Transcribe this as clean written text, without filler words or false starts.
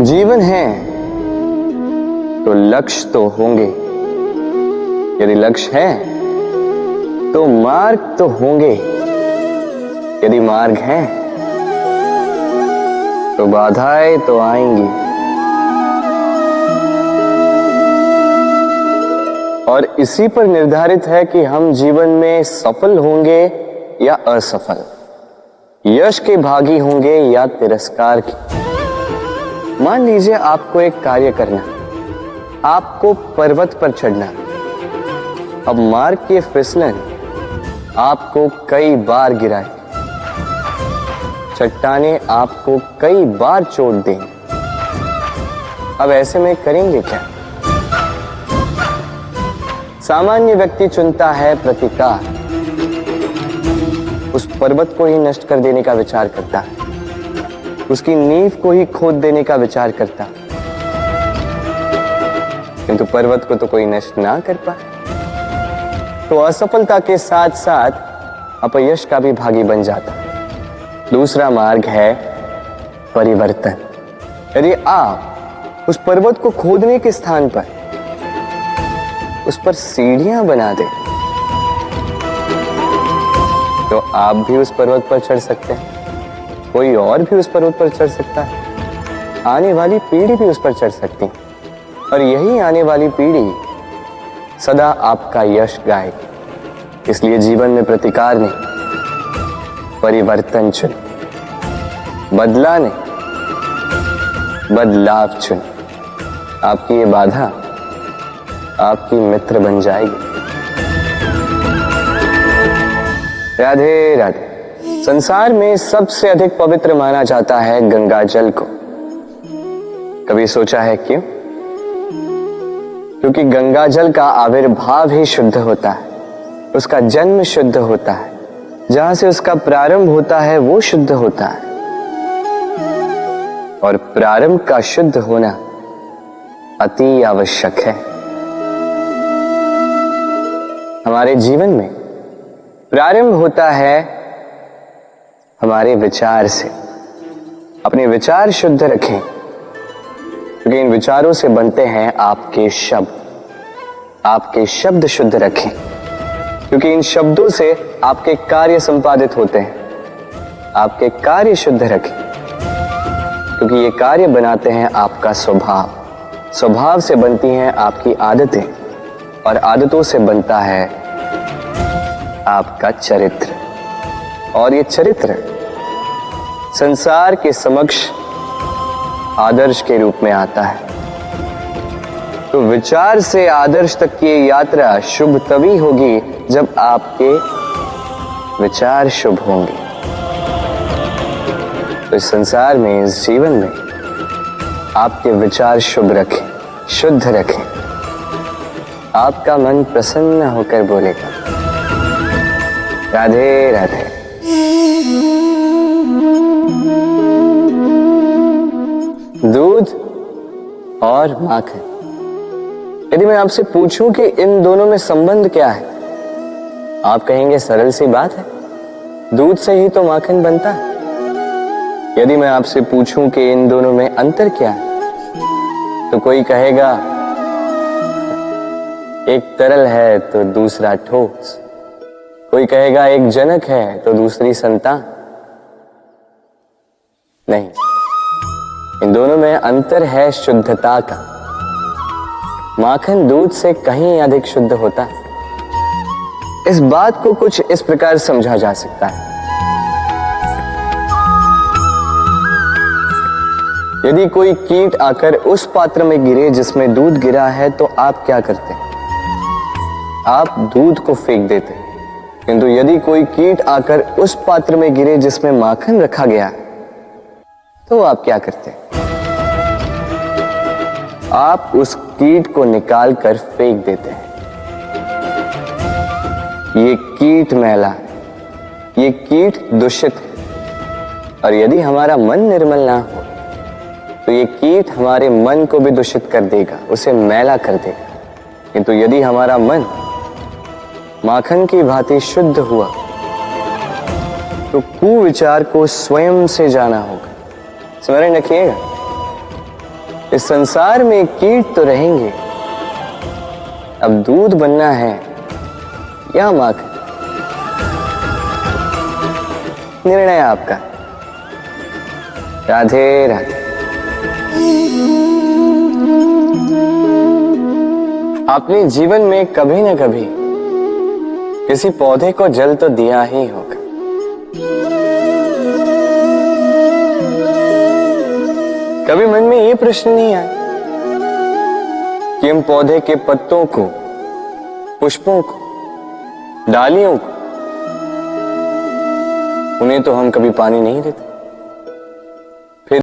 जीवन है तो लक्ष्य तो होंगे, यदि लक्ष्य है तो मार्ग तो होंगे, यदि मार्ग है तो बाधाएं तो आएंगी। और इसी पर निर्धारित है कि हम जीवन में सफल होंगे या असफल, यश के भागी होंगे या तिरस्कार के। मान लीजिए आपको एक कार्य करना, आपको पर्वत पर चढ़ना। अब मार्ग के फिसलन आपको कई बार गिराए, चट्टाने आपको कई बार चोट दें। अब ऐसे में करेंगे क्या? सामान्य व्यक्ति चुनता है प्रतिकार, उस पर्वत को ही नष्ट कर देने का विचार करता है, उसकी नींव को ही खोद देने का विचार करता, किंतु पर्वत को तो कोई नष्ट ना कर पाए, तो असफलता के साथ साथ अपयश का भी भागी बन जाता। दूसरा मार्ग है परिवर्तन। यदि आप उस पर्वत को खोदने के स्थान पर उस पर सीढ़ियां बना दे तो आप भी उस पर्वत पर चढ़ सकते हैं, कोई और भी उस पर्वत पर चढ़ सकता है, आने वाली पीढ़ी भी उस पर चढ़ सकती है, और यही आने वाली पीढ़ी सदा आपका यश गाएगी। इसलिए जीवन में प्रतिकार नहीं, परिवर्तन चुन, बदला नहीं, बदलाव चुन। आपकी ये बाधा आपकी मित्र बन जाएगी। राधे राधे। संसार में सबसे अधिक पवित्र माना जाता है गंगा जल को। कभी सोचा है क्यों? क्योंकि गंगा जल का आविर्भाव ही शुद्ध होता है, उसका जन्म शुद्ध होता है, जहां से उसका प्रारंभ होता है वो शुद्ध होता है। और प्रारंभ का शुद्ध होना अति आवश्यक है। हमारे जीवन में प्रारंभ होता है हमारे विचार से। अपने विचार शुद्ध रखें, क्योंकि इन विचारों से बनते हैं आपके शब्द। आपके शब्द शुद्ध रखें, क्योंकि इन शब्दों से आपके कार्य संपादित होते हैं। आपके कार्य शुद्ध रखें, क्योंकि ये कार्य बनाते हैं आपका स्वभाव। स्वभाव से बनती हैं आपकी आदतें, और आदतों से बनता है आपका चरित्र। और ये चरित्र संसार के समक्ष आदर्श के रूप में आता है। तो विचार से आदर्श तक की यात्रा शुभ तभी होगी जब आपके विचार शुभ होंगे। तो इस संसार में, इस जीवन में आपके विचार शुभ रखें, शुद्ध रखें। आपका मन प्रसन्न होकर बोलेगा राधे राधे। दूध और माखन। यदि मैं आपसे पूछूं कि इन दोनों में संबंध क्या है, आप कहेंगे सरल सी बात है, दूध से ही तो माखन बनता है। यदि मैं आपसे पूछूं कि इन दोनों में अंतर क्या है, तो कोई कहेगा एक तरल है तो दूसरा ठोस, कोई कहेगा एक जनक है तो दूसरी संतान। नहीं, इन दोनों में अंतर है शुद्धता का। माखन दूध से कहीं अधिक शुद्ध होता है। इस बात को कुछ इस प्रकार समझा जा सकता है। यदि कोई कीट आकर उस पात्र में गिरे जिसमें दूध गिरा है, तो आप क्या करते हैं? आप दूध को फेंक देते। किंतु यदि कोई कीट आकर उस पात्र में गिरे जिसमें माखन रखा गया, तो आप क्या करते? आप उस कीट को निकाल कर फेंक देते हैं। ये कीट मैला है, ये कीट दूषित है। और यदि हमारा मन निर्मल ना हो, तो ये कीट हमारे मन को भी दूषित कर देगा, उसे मैला कर देगा। किंतु यदि हमारा मन माखन की भांति शुद्ध हुआ, तो कुविचार को स्वयं से जाना होगा। स्मरण रखिएगा, इस संसार में कीट तो रहेंगे, अब दूध बनना है या माखन, निर्णय आपका। राधे राधे। आपने जीवन में कभी न कभी किसी पौधे को जल तो दिया ही होगा। कभी मन में ये प्रश्न नहीं आया कि हम पौधे के पत्तों को, पुष्पों को, डालियों को, उन्हें तो हम कभी पानी नहीं देते।